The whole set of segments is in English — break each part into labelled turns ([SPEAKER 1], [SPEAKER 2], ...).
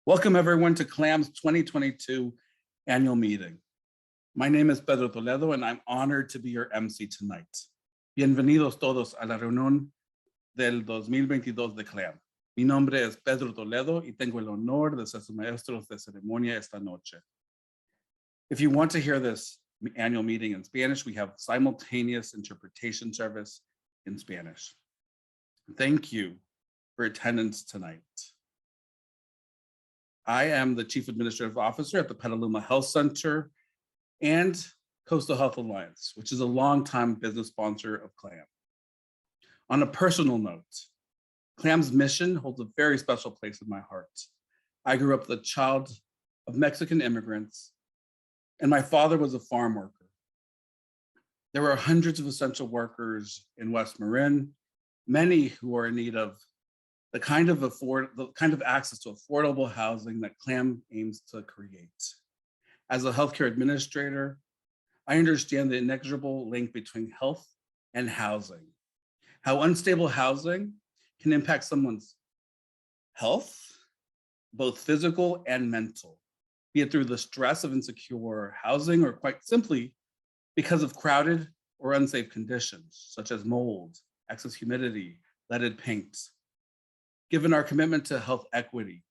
[SPEAKER 1] Welcome everyone to CLAM's 2022 annual meeting. My name is Pedro Toledo and I'm honored to be your MC tonight. Bienvenidos todos a la reunión del 2022 de CLAM. Mi nombre es Pedro Toledo y tengo el honor de ser su maestro de ceremonia esta noche. If you want to hear this annual meeting in Spanish, we have simultaneous interpretation service in Spanish. Thank you for attendance tonight. I am the Chief Administrative Officer at the Petaluma Health Center and Coastal Health Alliance, which is a longtime business sponsor of CLAM. On a personal note, CLAM's mission holds a very special place in my heart. I grew up the child of Mexican immigrants, and my father was a farm worker. There were hundreds of essential workers in West Marin, many who are in need of the kind of access to affordable housing that CLAM aims to create. As a healthcare administrator, I understand the inexorable link between health and housing, how unstable housing can impact someone's health, both physical and mental, be it through the stress of insecure housing or quite simply because of crowded or unsafe conditions, such as mold, excess humidity, leaded paint. Given our commitment to health equity,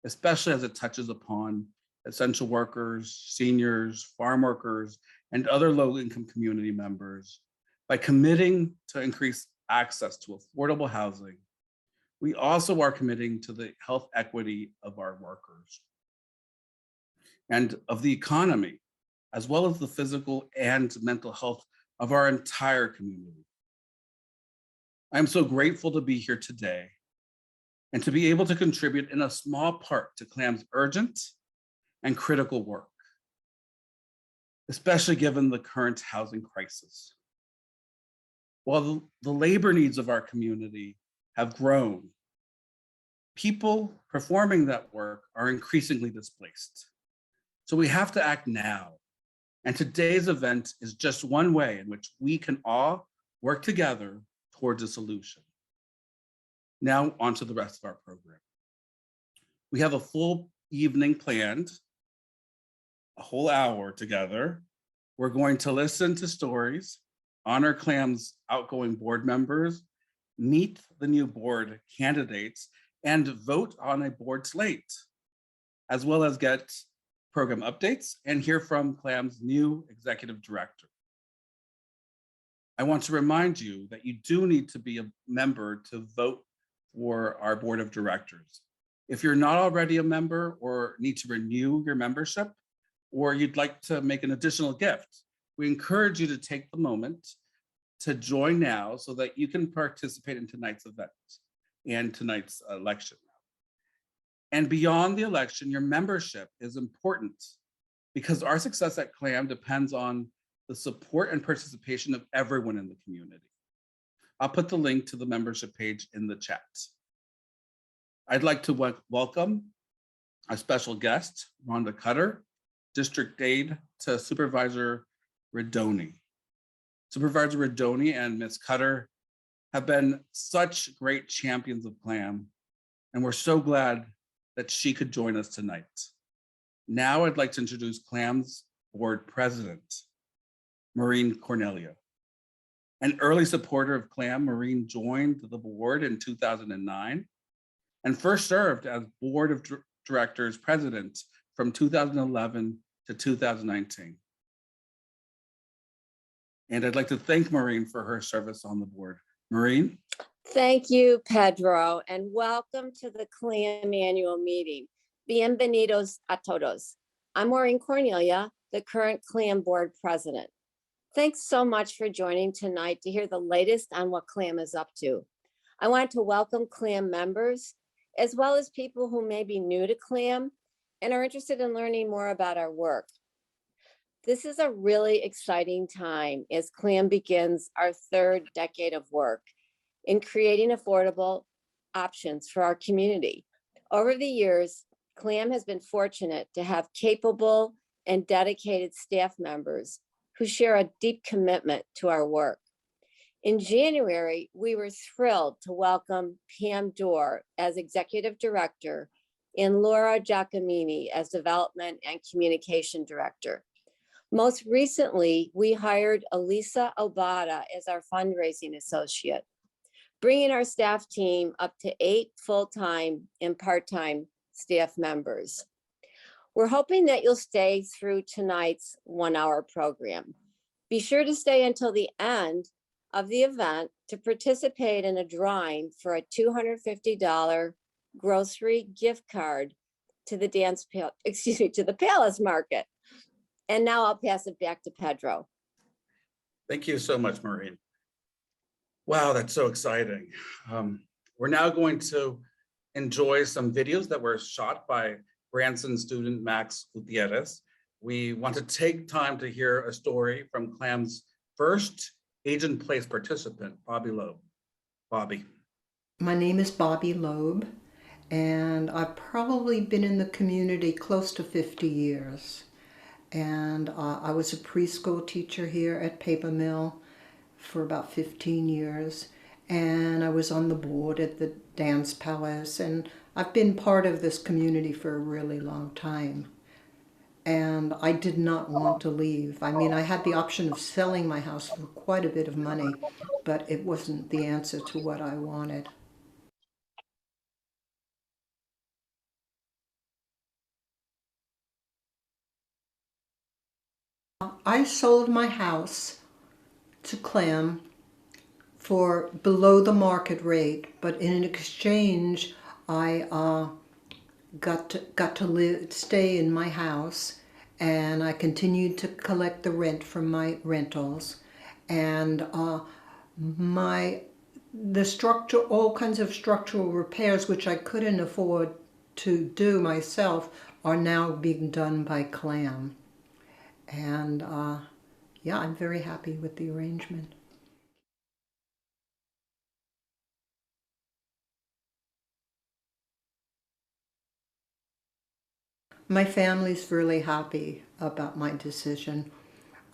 [SPEAKER 1] especially as it touches upon essential workers, seniors, farm workers, and other low-income community members, by committing to increase access to affordable housing, we also are committing to the health equity of our workers and of the economy, as well as the physical and mental health of our entire community. I'm so grateful to be here today and to be able to contribute in a small part to CLAM's urgent and critical work, especially given the current housing crisis. While the labor needs of our community have grown, people performing that work are increasingly displaced. So we have to act now. And today's event is just one way in which we can all work together towards a solution. Now on to the rest of our program. We have a full evening planned, a whole hour together. We're going to listen to stories, honor CLAM's outgoing board members, meet the new board candidates, and vote on a board slate, as well as get program updates and hear from CLAM's new executive director. I want to remind you that you do need to be a member to vote for our board of directors. If you're not already a member or need to renew your membership, or you'd like to make an additional gift, we encourage you to take the moment to join now so that you can participate in tonight's event and tonight's election. And beyond the election, your membership is important because our success at CLAM depends on the support and participation of everyone in the community. I'll put the link to the membership page in the chat. I'd like to welcome our special guest, Rhonda Cutter, District Aide to Supervisor Redoni. Supervisor Redoni and Ms. Cutter have been such great champions of CLAM, and we're so glad that she could join us tonight. Now I'd like to introduce CLAM's board president, Marin Cornelia. An early supporter of CLAM, Marin joined the board in 2009 and first served as board of directors president from 2011 to 2019. And I'd like to thank Marin for her service on the board. Marin?
[SPEAKER 2] Thank you, Pedro, and welcome to the CLAM annual meeting. Bienvenidos a todos. I'm Marin Cornelia, the current CLAM board president. Thanks so much for joining tonight to hear the latest on what CLAM is up to. I want to welcome CLAM members, as well as people who may be new to CLAM and are interested in learning more about our work. This is a really exciting time as CLAM begins our third decade of work in creating affordable options for our community. Over the years, CLAM has been fortunate to have capable and dedicated staff members who share a deep commitment to our work. In January, we were thrilled to welcome Pam Dorr as executive director and Laura Giacomini as Development and Communication Director. Most recently, we hired Elisa Obata as our fundraising associate, bringing our staff team up to 8 full-time and part-time staff members. We're hoping that you'll stay through tonight's 1-hour program. Be sure to stay until the end of the event to participate in a drawing for a $250 grocery gift card to the to the Palace Market. And now I'll pass it back to Pedro.
[SPEAKER 1] Thank you so much, Marin. Wow, that's so exciting. We're now going to enjoy some videos that were shot by Branson student Max Gutierrez. We want to take time to hear a story from CLAM's first age-in-place participant, Bobbi Loeb. Bobbi.
[SPEAKER 3] My name is Bobbi Loeb, and I've probably been in the community close to 50 years. And I was a preschool teacher here at Paper Mill for about 15 years. And I was on the board at the Dance Palace. And I've been part of this community for a really long time. And I did not want to leave. I mean, I had the option of selling my house for quite a bit of money, but it wasn't the answer to what I wanted. I sold my house to CLAM for below the market rate, but in exchange, I got to stay in my house, and I continued to collect the rent from my rentals, and the structure, all kinds of structural repairs which I couldn't afford to do myself, are now being done by CLAM. And yeah, I'm very happy with the arrangement. My family's really happy about my decision.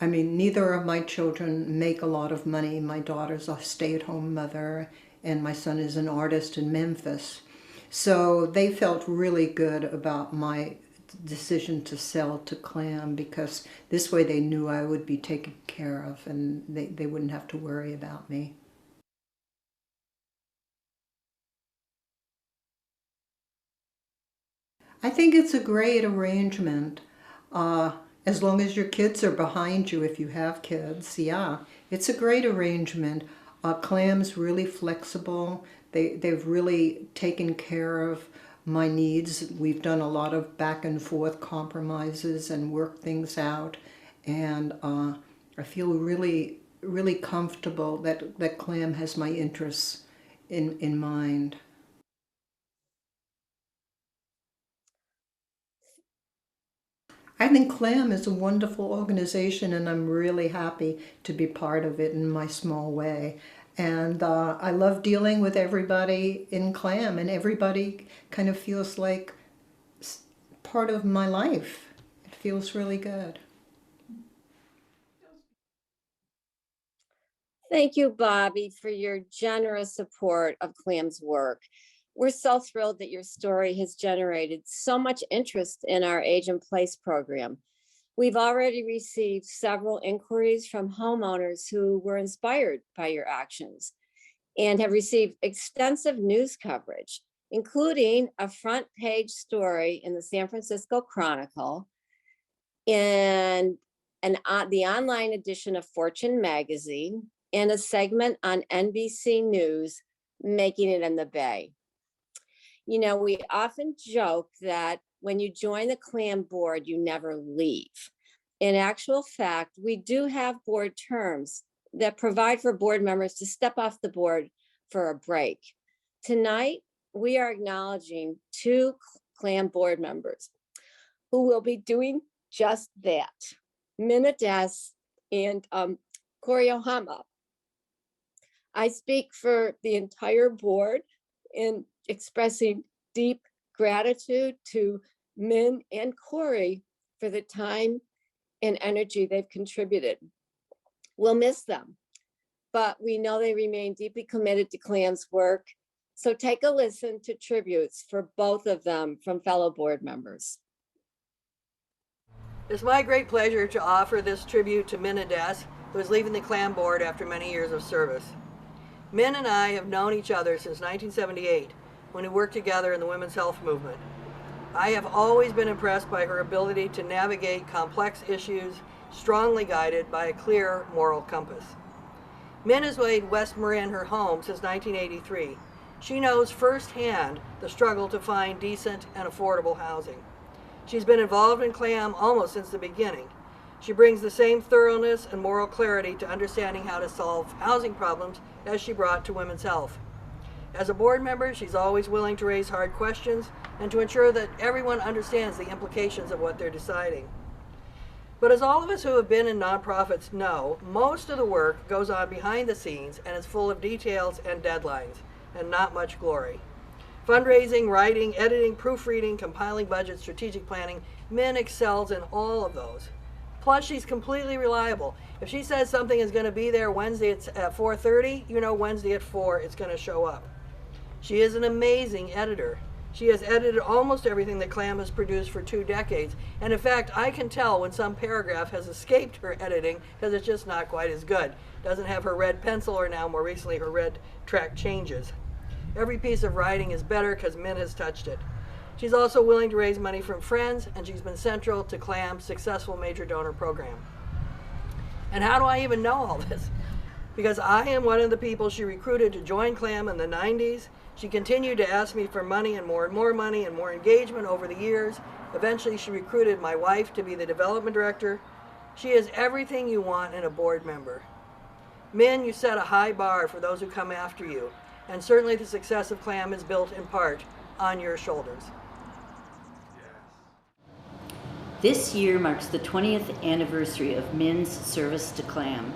[SPEAKER 3] I mean, neither of my children make a lot of money. My daughter's a stay-at-home mother, and my son is an artist in Memphis. So they felt really good about my decision to sell to CLAM, because this way they knew I would be taken care of and they wouldn't have to worry about me. I think it's a great arrangement, as long as your kids are behind you, if you have kids. Yeah, it's a great arrangement. CLAM's really flexible. They've really taken care of my needs. We've done a lot of back and forth compromises and worked things out, and I feel really, really comfortable that CLAM has my interests in mind. I think CLAM is a wonderful organization, and I'm really happy to be part of it in my small way. And I love dealing with everybody in CLAM, and everybody kind of feels like part of my life. It feels really good.
[SPEAKER 2] Thank you, Bobbi, for your generous support of CLAM's work. We're so thrilled that your story has generated so much interest in our Age in Place program. We've already received several inquiries from homeowners who were inspired by your actions and have received extensive news coverage, including a front page story in the San Francisco Chronicle and the online edition of Fortune magazine, and a segment on NBC News, Making It in the Bay. You know, we often joke that when you join the CLAM board, you never leave. In actual fact, we do have board terms that provide for board members to step off the board for a break. Tonight, we are acknowledging 2 CLAM board members who will be doing just that, Adess and Corey Ohama. I speak for the entire board in expressing deep gratitude to Min and Corey for the time and energy they've contributed. We'll miss them, but we know they remain deeply committed to CLAM's work, So take a listen to tributes for both of them from fellow board members.
[SPEAKER 4] It's my great pleasure to offer this tribute to Min Adess, who is leaving the CLAM Board after many years of service. Min and I have known each other since 1978, when we worked together in the women's health movement. I have always been impressed by her ability to navigate complex issues, strongly guided by a clear moral compass. Min has made West Marin her home since 1983. She knows firsthand the struggle to find decent and affordable housing. She's been involved in CLAM almost since the beginning. She brings the same thoroughness and moral clarity to understanding how to solve housing problems as she brought to women's health. As a board member, she's always willing to raise hard questions and to ensure that everyone understands the implications of what they're deciding. But as all of us who have been in nonprofits know, most of the work goes on behind the scenes and is full of details and deadlines, and not much glory. Fundraising, writing, editing, proofreading, compiling budgets, strategic planning, Min excels in all of those. Plus, she's completely reliable. If she says something is going to be there Wednesday at 4:30, you know Wednesday at 4 it's going to show up. She is an amazing editor. She has edited almost everything that CLAM has produced for 2 decades. And in fact, I can tell when some paragraph has escaped her editing because it's just not quite as good. Doesn't have her red pencil, or now more recently her red track changes. Every piece of writing is better because Min has touched it. She's also willing to raise money from friends, and she's been central to CLAM's successful major donor program. And how do I even know all this? Because I am one of the people she recruited to join CLAM in the 90s. She continued to ask me for money and more money and more engagement over the years. Eventually, she recruited my wife to be the development director. She is everything you want in a board member. Min, you set a high bar for those who come after you. And certainly the success of CLAM is built in part on your shoulders.
[SPEAKER 5] This year marks the 20th anniversary of Min's service to CLAM.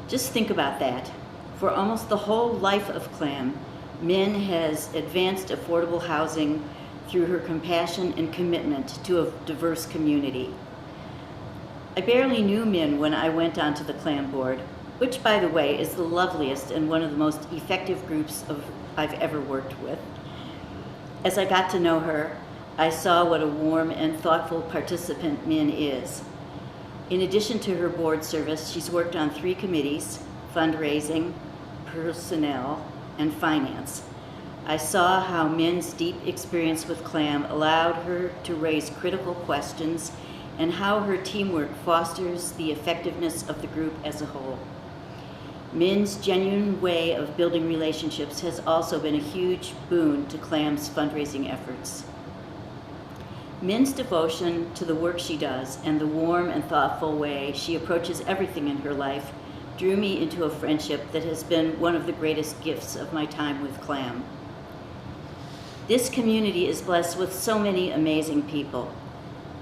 [SPEAKER 5] Just think about that. For almost the whole life of CLAM, Min has advanced affordable housing through her compassion and commitment to a diverse community. I barely knew Min when I went onto the CLAM board, which, by the way, is the loveliest and one of the most effective groups I've ever worked with. As I got to know her, I saw what a warm and thoughtful participant Min is. In addition to her board service, she's worked on 3 committees: fundraising, personnel, and finance. I saw how Min's deep experience with CLAM allowed her to raise critical questions and how her teamwork fosters the effectiveness of the group as a whole. Min's genuine way of building relationships has also been a huge boon to CLAM's fundraising efforts. Min's devotion to the work she does and the warm and thoughtful way she approaches everything in her life drew me into a friendship that has been one of the greatest gifts of my time with CLAM. This community is blessed with so many amazing people,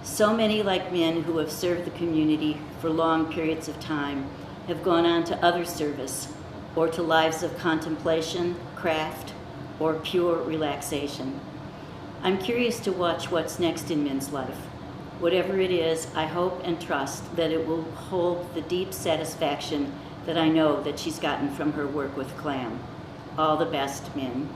[SPEAKER 5] so many like Min who have served the community for long periods of time, have gone on to other service or to lives of contemplation, craft, or pure relaxation. I'm curious to watch what's next in Min's life. Whatever it is, I hope and trust that it will hold the deep satisfaction that I know that she's gotten from her work with CLAM. All the best, Min.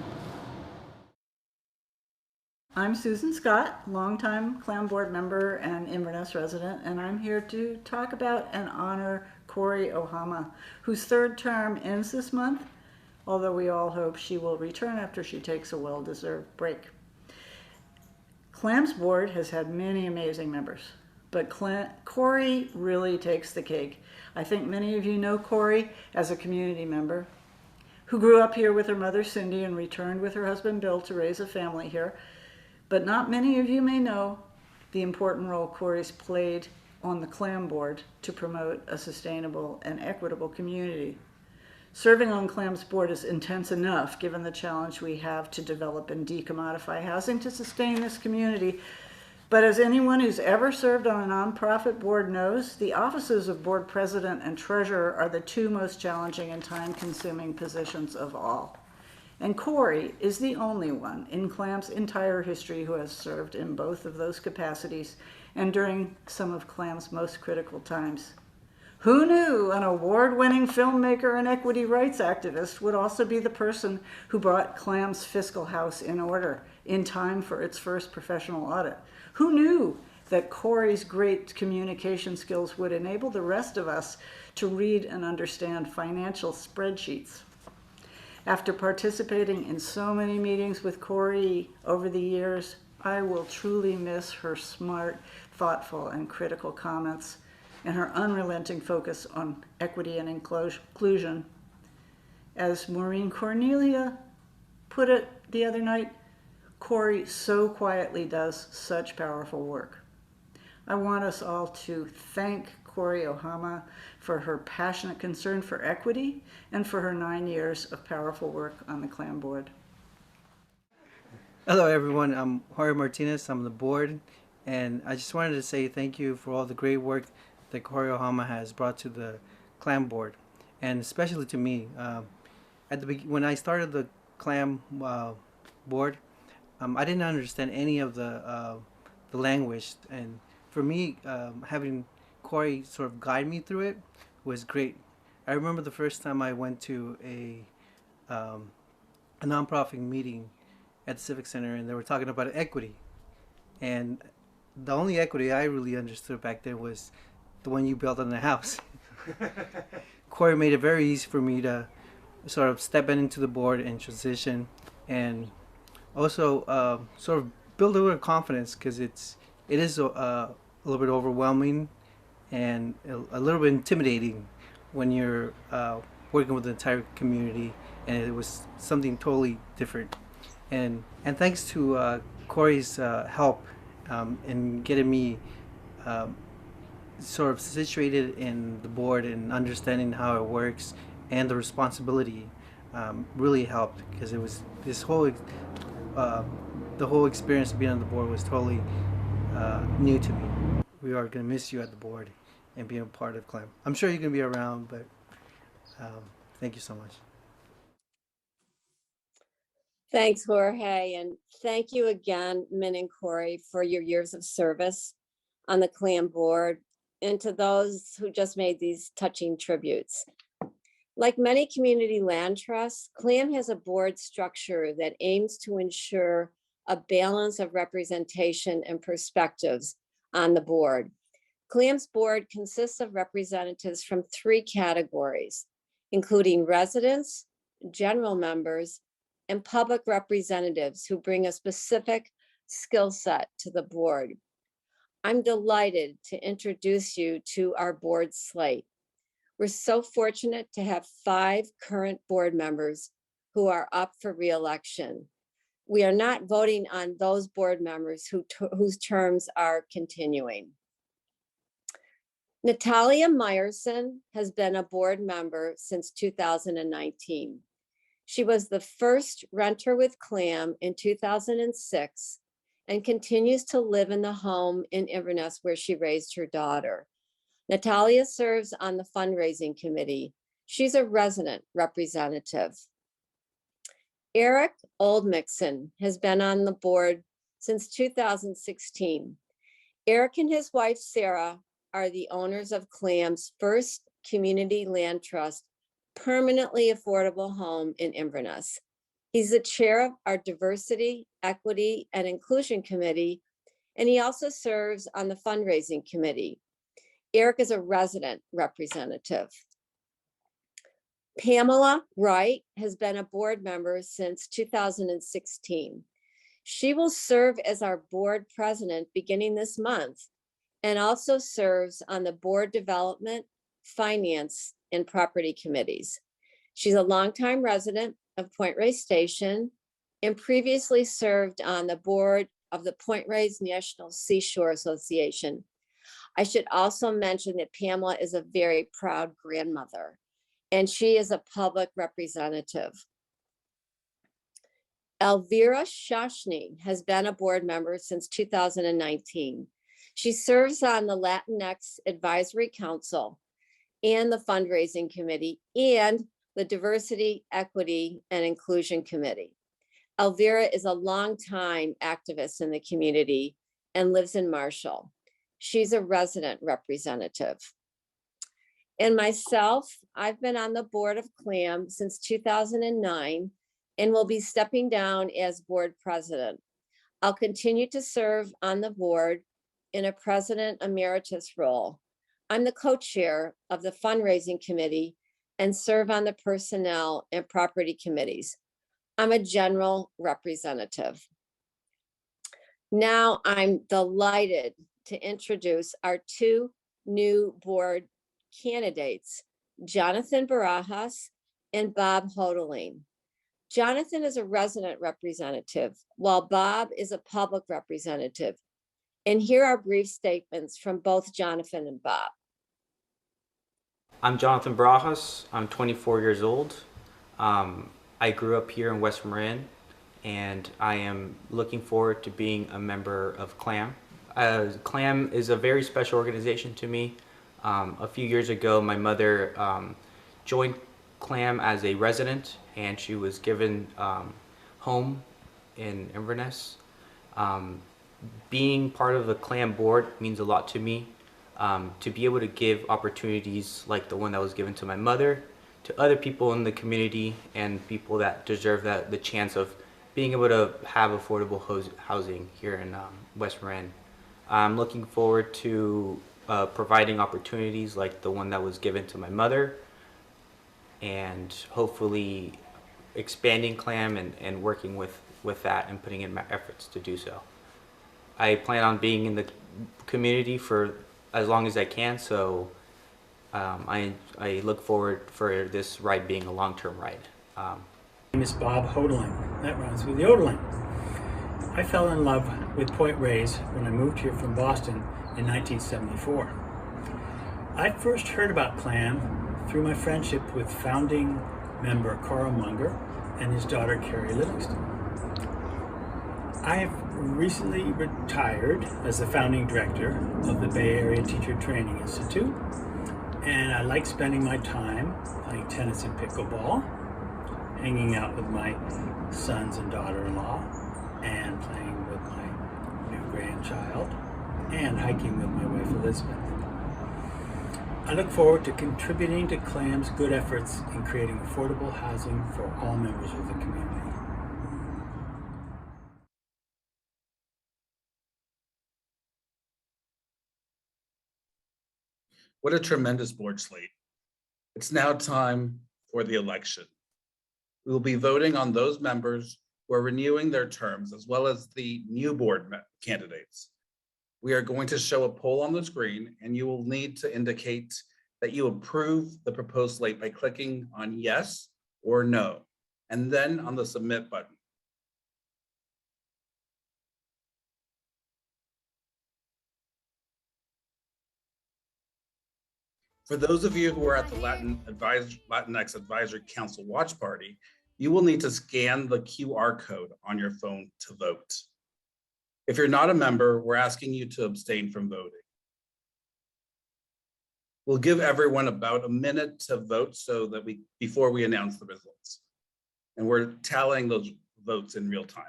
[SPEAKER 6] I'm Susan Scott, longtime CLAM board member and Inverness resident, and I'm here to talk about and honor Corey Ohama, whose 3rd term ends this month, although we all hope she will return after she takes a well-deserved break. CLAM's board has had many amazing members, but Corey really takes the cake. I think many of you know Corey as a community member who grew up here with her mother Cindy and returned with her husband Bill to raise a family here. But not many of you may know the important role Corey's played on the CLAM board to promote a sustainable and equitable community. Serving on CLAM's board is intense enough given the challenge we have to develop and decommodify housing to sustain this community. But as anyone who's ever served on a nonprofit board knows, the offices of board president and treasurer are the 2 most challenging and time-consuming positions of all. And Corey is the only one in CLAM's entire history who has served in both of those capacities and during some of CLAM's most critical times. Who knew an award-winning filmmaker and equity rights activist would also be the person who brought CLAM's fiscal house in order in time for its first professional audit? Who knew that Corey's great communication skills would enable the rest of us to read and understand financial spreadsheets? After participating in so many meetings with Corey over the years, I will truly miss her smart, thoughtful, and critical comments and her unrelenting focus on equity and inclusion. As Maureen Cornelia put it the other night, Corey so quietly does such powerful work. I want us all to thank Corey Ohama for her passionate concern for equity and for her 9 years of powerful work on the CLAM board.
[SPEAKER 7] Hello everyone, I'm Jorge Martinez, I'm on the board, and I just wanted to say thank you for all the great work that Corey Ohama has brought to the CLAM board, and especially to me. When I started the CLAM board, I didn't understand any of the language, and for me, having Corey sort of guide me through it was great. I remember the first time I went to a nonprofit meeting at the Civic Center, and they were talking about equity, and the only equity I really understood back then was the one you built on the house. Corey made it very easy for me to sort of step into the board and transition, and also sort of build a little confidence, because it is a little bit overwhelming and a little bit intimidating when you're working with the entire community, and it was something totally different. And thanks to Corey's help in getting me sort of situated in the board and understanding how it works and the responsibility really helped, because it was this whole the whole experience of being on the board was totally new to me. We are going to miss you at the board and being a part of CLAM. I'm sure you're going to be around, but thank you so much.
[SPEAKER 2] Thanks, Jorge, and thank you again, Min and Corey, for your years of service on the CLAM board, and to those who just made these touching tributes. Like many community land trusts, CLAM has a board structure that aims to ensure a balance of representation and perspectives on the board. CLAM's board consists of representatives from 3 categories, including residents, general members, and public representatives who bring a specific skill set to the board. I'm delighted to introduce you to our board slate. We're so fortunate to have 5 current board members who are up for re-election. We are not voting on those board members whose terms are continuing. Natalia Meyerson has been a board member since 2019. She was the first renter with CLAM in 2006 and continues to live in the home in Inverness where she raised her daughter. Natalia serves on the fundraising committee. She's a resident representative. Eric Oldmixon has been on the board since 2016. Eric and his wife, Sarah, are the owners of CLAM's first community land trust permanently affordable home in Inverness. He's the chair of our Diversity, Equity, and Inclusion Committee, and he also serves on the fundraising committee. Eric is a resident representative. Pamela Wright has been a board member since 2016. She will serve as our board president beginning this month, and also serves on the board development, finance, and property committees. She's a longtime resident of Point Reyes Station and previously served on the board of the Point Reyes National Seashore Association. I should also mention that Pamela is a very proud grandmother, and she is a public representative. Elvira Shashny has been a board member since 2019. She serves on the Latinx Advisory Council and the fundraising committee and the Diversity, Equity, and Inclusion Committee. Elvira is a longtime activist in the community and lives in Marshall. She's a resident representative. And myself, I've been on the board of CLAM since 2009 and will be stepping down as board president. I'll continue to serve on the board in a president emeritus role. I'm the co-chair of the fundraising committee and serve on the personnel and property committees. I'm a general representative. Now I'm delighted to introduce our two new board candidates, Jonathan Barajas and Bob Hodeling. Jonathan is a resident representative, while Bob is a public representative. And here are brief statements from both Jonathan and Bob.
[SPEAKER 8] I'm Jonathan Barajas. I'm 24 years old. I grew up here in West Marin, and I am looking forward to being a member of CLAM. CLAM is a very special organization to me. A few years ago, my mother joined CLAM as a resident, and she was given home in Inverness. Being part of the CLAM board means a lot to me. To be able to give opportunities like the one that was given to my mother to other people in the community and people that deserve the chance of being able to have affordable housing here in West Marin. I'm looking forward to providing opportunities like the one that was given to my mother, and hopefully expanding CLAM and working with that and putting in my efforts to do so. I plan on being in the community for as long as I can, so I look forward for this ride being a long-term ride.
[SPEAKER 9] My name is Bob Hodeling. That rhymes with yodeling. I fell in love with Point Reyes when I moved here from Boston in 1974. I first heard about CLAM through my friendship with founding member Carl Munger and his daughter Carrie Livingston. I have recently retired as the founding director of the Bay Area Teacher Training Institute, and I like spending my time playing tennis and pickleball, hanging out with my sons and daughter-in-law, and playing with my new grandchild, and hiking with my wife Elizabeth. I look forward to contributing to CLAM's good efforts in creating affordable housing for all members of the community.
[SPEAKER 1] What a tremendous board slate. It's now time for the election. We will be voting on those members who are renewing their terms, as well as the new board candidates. We are going to show a poll on the screen, and you will need to indicate that you approve the proposed slate by clicking on yes or no, and then on the submit button. For those of you who are at the Latinx Advisory Council watch party, you will need to scan the QR code on your phone to vote. If you're not a member, we're asking you to abstain from voting. We'll give everyone about a minute to vote before we announce the results. And we're tallying those votes in real time.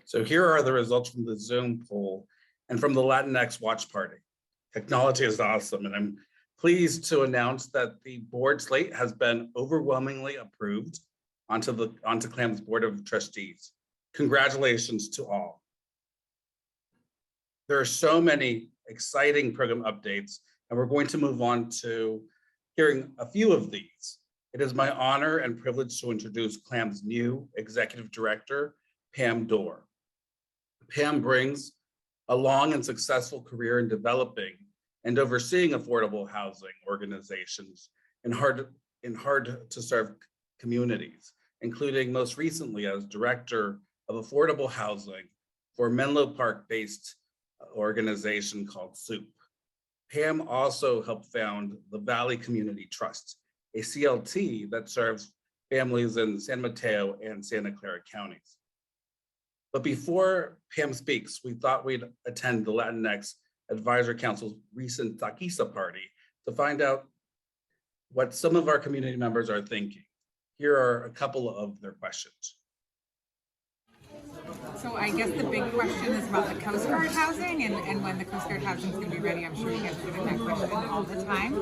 [SPEAKER 1] So here are the results from the Zoom poll and from the Latinx watch party. Technology is awesome, and I'm Pleased to announce that the board slate has been overwhelmingly approved onto CLAM's Board of Trustees. Congratulations to all. There are so many exciting program updates, and we're going to move on to hearing a few of these. It is my honor and privilege to introduce CLAM's new Executive Director, Pam Dorr. Pam brings a long and successful career in developing and overseeing affordable housing organizations in hard to serve communities, including most recently as Director of Affordable Housing for a Menlo Park-based organization called SOUP. Pam also helped found the Valley Community Trust, a CLT that serves families in San Mateo and Santa Clara counties. But before Pam speaks, we thought we'd attend the Latinx Advisory Council's recent Taquiza party to find out what some of our community members are thinking. Here are a couple of their questions.
[SPEAKER 10] So I guess the big question is about the Coast Guard housing and when the Coast Guard housing is going to be ready. I'm sure you guys are getting that question all the time.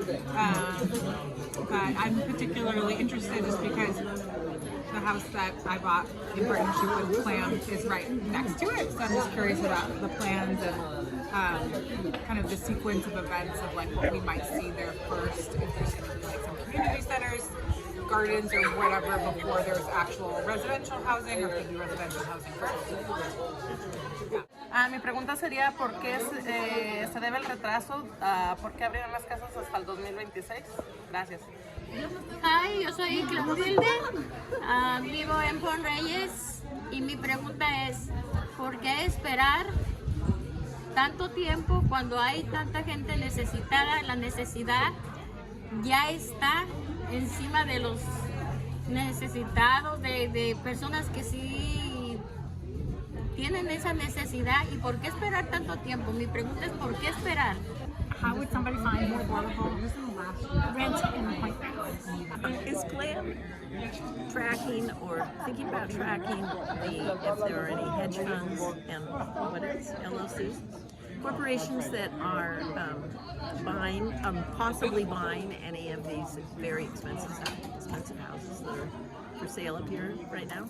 [SPEAKER 10] But I'm particularly interested just because the house that I bought in partnership with CLAM is right next to it. So I'm just curious about the plans and kind of the sequence of events of like what we might see there first. If there's going to be like some community centers, gardens or whatever before there's actual residential housing, or could be residential housing first.
[SPEAKER 11] Mi pregunta sería ¿por qué se debe el retraso? ¿Por qué abrieron las casas hasta el 2026? Gracias.
[SPEAKER 12] Hi, yo soy Clotilde, vivo en Pon Reyes y mi pregunta es ¿por qué esperar tanto tiempo cuando hay tanta gente necesitada? La necesidad ya está encima de los necesitados, de personas que sí tienen esa necesidad. ¿Y por qué esperar tanto tiempo? Mi pregunta es ¿por qué esperar?
[SPEAKER 10] How would somebody find more affordable rent in the Point Reyes?
[SPEAKER 13] Is CLAM tracking or thinking about tracking if there are any hedge funds and LLCs? Corporations that are buying, possibly buying any of these very expensive houses that are for sale up here right now?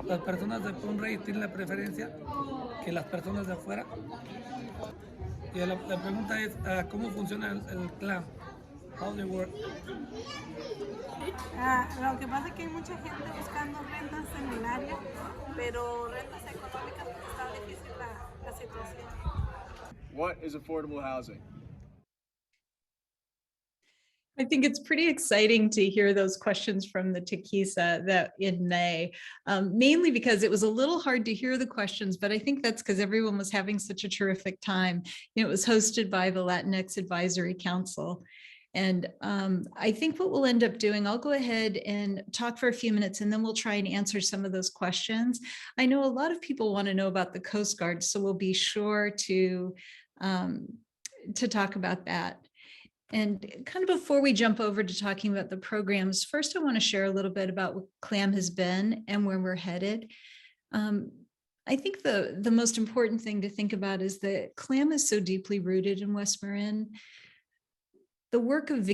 [SPEAKER 14] Las personas de Pon Reyes tienen la preferencia que las personas de afuera. Y la pregunta es, ¿cómo funciona el CLAM? How they work?
[SPEAKER 11] Lo que pasa es que hay mucha gente buscando rentas en el área, pero rentas económicas porque está difícil la situación.
[SPEAKER 15] What is affordable housing?
[SPEAKER 16] I think it's pretty exciting to hear those questions from the Taquiza that in May, mainly because it was a little hard to hear the questions, but I think that's because everyone was having such a terrific time. You know, it was hosted by the Latinx Advisory Council. And I think what we'll end up doing, I'll go ahead and talk for a few minutes and then we'll try and answer some of those questions. I know a lot of people want to know about the Coast Guard, so we'll be sure to talk about that. And kind of before we jump over to talking about the programs, first I want to share a little bit about what CLAM has been and where we're headed. I think the most important thing to think about is that CLAM is so deeply rooted in West Marin. The work of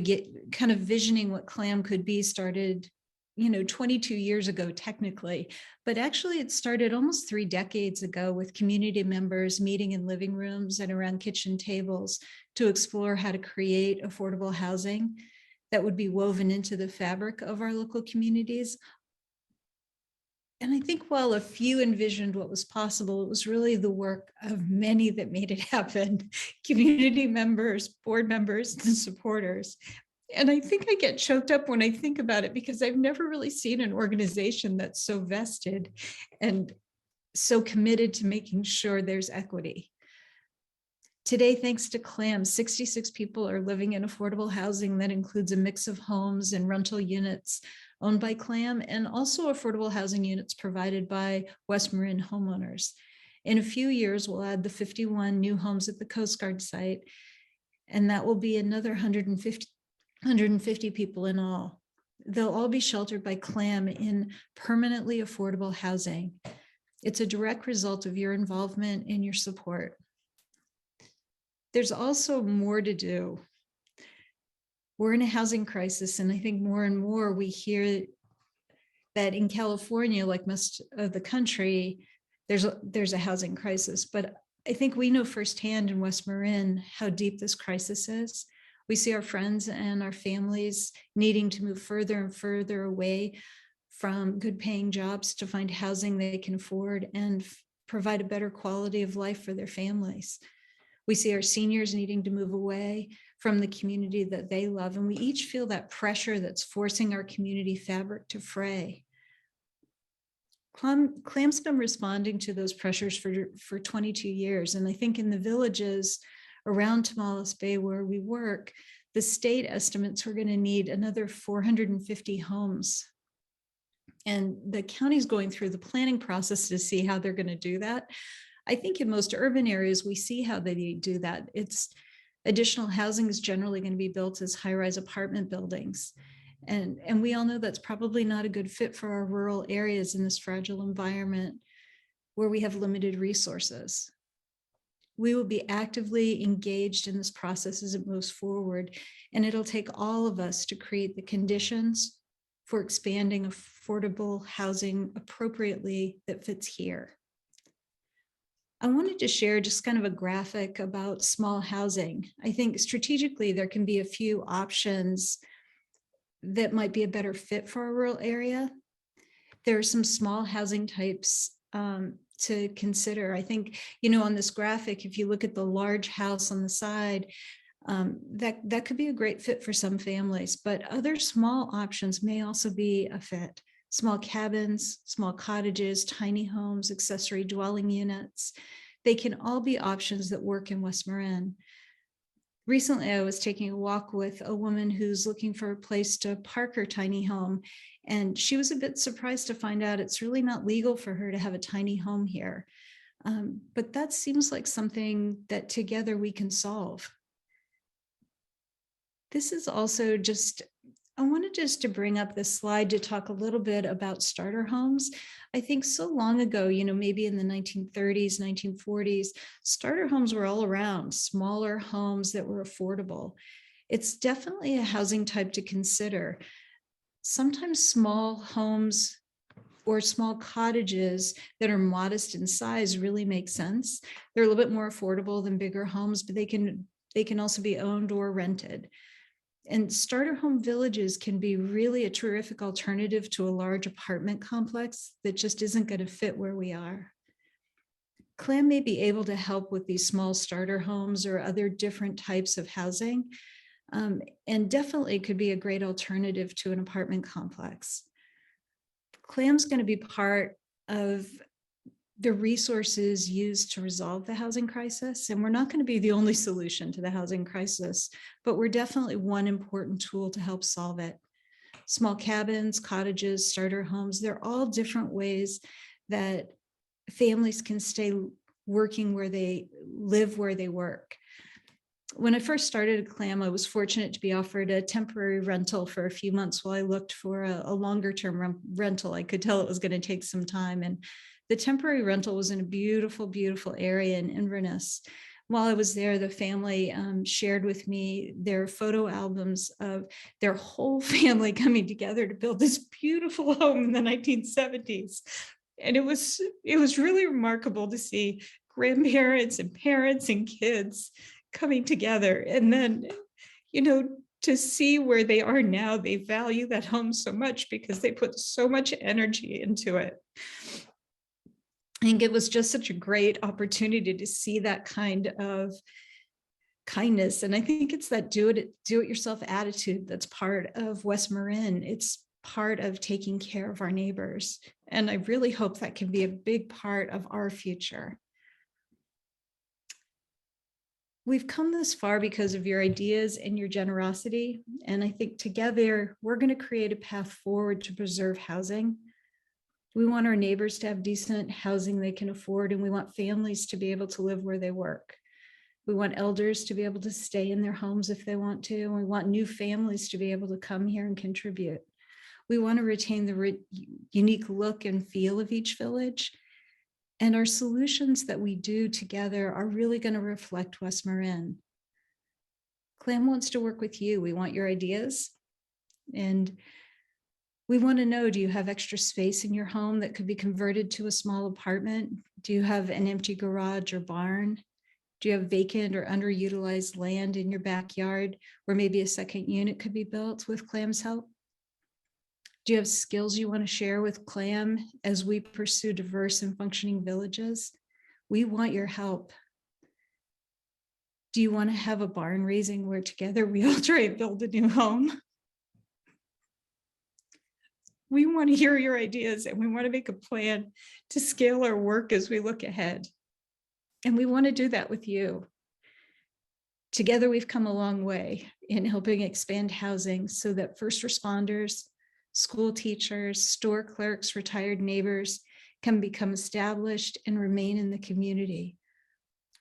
[SPEAKER 16] kind of visioning what CLAM could be started, 22 years ago, technically, but actually it started almost 3 decades ago with community members meeting in living rooms and around kitchen tables to explore how to create affordable housing that would be woven into the fabric of our local communities. And I think while a few envisioned what was possible, it was really the work of many that made it happen. Community members, board members, and supporters. And I think I get choked up when I think about it because I've never really seen an organization that's so vested and so committed to making sure there's equity. Today, thanks to CLAM, 66 people are living in affordable housing that includes a mix of homes and rental units owned by CLAM and also affordable housing units provided by West Marin homeowners. In a few years, we'll add the 51 new homes at the Coast Guard site, and that will be another 150 people in all. They'll all be sheltered by CLAM in permanently affordable housing. It's a direct result of your involvement and your support. There's also more to do. We're in a housing crisis, and I think more and more we hear that in California, like most of the country, there's a housing crisis. But I think we know firsthand in West Marin how deep this crisis is. We see our friends and our families needing to move further and further away from good paying jobs to find housing they can afford and provide a better quality of life for their families. We see our seniors needing to move away from the community that they love, and we each feel that pressure that's forcing our community fabric to fray. CLAM's been responding to those pressures for 22 years, and I think in the villages around Tomales Bay where we work, the state estimates we're going to need another 450 homes. And the county's going through the planning process to see how they're going to do that. I think in most urban areas, we see how they do that. It's additional housing is generally going to be built as high-rise apartment buildings. And we all know that's probably not a good fit for our rural areas in this fragile environment where we have limited resources. We will be actively engaged in this process as it moves forward, and it'll take all of us to create the conditions for expanding affordable housing appropriately that fits here. I wanted to share just kind of a graphic about small housing. I think strategically there can be a few options that might be a better fit for our rural area. There are some small housing types to consider. I think, on this graphic, if you look at the large house on the side, that could be a great fit for some families, but other small options may also be a fit. Small cabins, small cottages, tiny homes, accessory dwelling units, they can all be options that work in West Marin. Recently, I was taking a walk with a woman who's looking for a place to park her tiny home, and she was a bit surprised to find out it's really not legal for her to have a tiny home here. But that seems like something that together we can solve. This is also I wanted just to bring up this slide to talk a little bit about starter homes. I think so long ago, maybe in the 1930s, 1940s, starter homes were all around, smaller homes that were affordable. It's definitely a housing type to consider. Sometimes small homes or small cottages that are modest in size really make sense. They're a little bit more affordable than bigger homes, but they can also be owned or rented. And starter home villages can be really a terrific alternative to a large apartment complex that just isn't going to fit where we are. CLAM may be able to help with these small starter homes or other different types of housing, and definitely could be a great alternative to an apartment complex. CLAM's going to be part of the resources used to resolve the housing crisis. And we're not going to be the only solution to the housing crisis, but we're definitely one important tool to help solve it. Small cabins, cottages, starter homes, they're all different ways that families can stay working where they live, where they work. When I first started at CLAM, I was fortunate to be offered a temporary rental for a few months while I looked for a longer term rental. I could tell it was going to take some time. And the temporary rental was in a beautiful, beautiful area in Inverness. While I was there, the family shared with me their photo albums of their whole family coming together to build this beautiful home in the 1970s. And it was really remarkable to see grandparents and parents and kids coming together. And then, to see where they are now, they value that home so much because they put so much energy into it. I think it was just such a great opportunity to see that kind of kindness. And I think it's that do-it-yourself attitude that's part of West Marin. It's part of taking care of our neighbors. And I really hope that can be a big part of our future. We've come this far because of your ideas and your generosity. And I think together we're going to create a path forward to preserve housing. We want our neighbors to have decent housing they can afford, and we want families to be able to live where they work. We want elders to be able to stay in their homes if they want to, and we want new families to be able to come here and contribute. We want to retain the unique look and feel of each village, and our solutions that we do together are really going to reflect West Marin. CLAM wants to work with you. We want your ideas. And we want to know, do you have extra space in your home that could be converted to a small apartment? Do you have an empty garage or barn? Do you have vacant or underutilized land in your backyard where maybe a second unit could be built with CLAM's help? Do you have skills you want to share with CLAM as we pursue diverse and functioning villages? We want your help. Do you want to have a barn raising where together we all try and build a new home? We want to hear your ideas and we want to make a plan to scale our work as we look ahead. And we want to do that with you. Together, we've come a long way in helping expand housing so that first responders, school teachers, store clerks, retired neighbors can become established and remain in the community.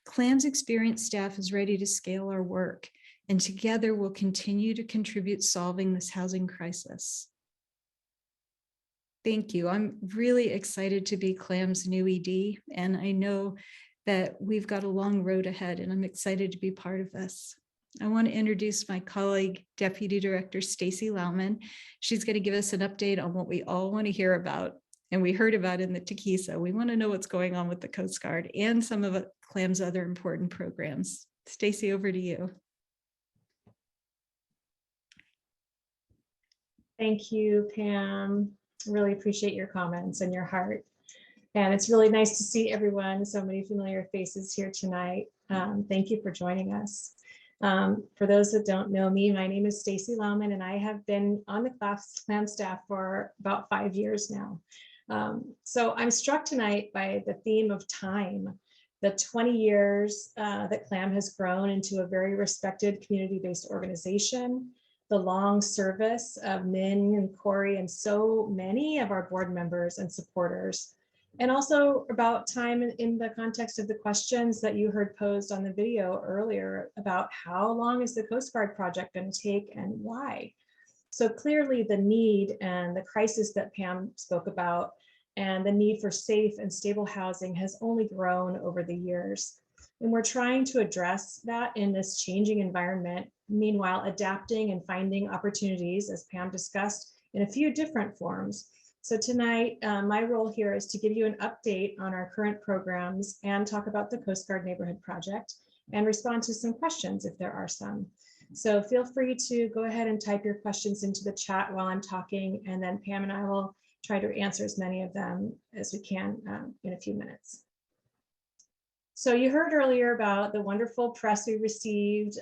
[SPEAKER 16] CLAM's experienced staff is ready to scale our work, and together we'll continue to contribute solving this housing crisis. Thank you. I'm really excited to be CLAM's new ED, and I know that we've got a long road ahead, and I'm excited to be part of this. I want to introduce my colleague, Deputy Director Stacy Lauman. She's going to give us an update on what we all want to hear about, and we heard about in the Tequisa. We want to know what's going on with the Coast Guard and some of CLAM's other important programs. Stacy, over to you.
[SPEAKER 17] Thank you, Pam. Really appreciate your comments and your heart. And it's really nice to see everyone, so many familiar faces here tonight. Thank you for joining us. For those that don't know me, my name is Stacy Lauman, and I have been on the CLAM staff for about 5 years now. So I'm struck tonight by the theme of time, the 20 years that CLAM has grown into a very respected community-based organization, the long service of Min and Corey and so many of our board members and supporters, and also about time in the context of the questions that you heard posed on the video earlier about how long is the Coast Guard project going to take and why. So clearly the need and the crisis that Pam spoke about and the need for safe and stable housing has only grown over the years. And we're trying to address that in this changing environment, meanwhile adapting and finding opportunities, as Pam discussed, in a few different forms. So tonight, my role here is to give you an update on our current programs and talk about the Coast Guard Neighborhood Project and respond to some questions if there are some. So feel free to go ahead and type your questions into the chat while I'm talking, and then Pam and I will try to answer as many of them as we can in a few minutes. So you heard earlier about the wonderful press we received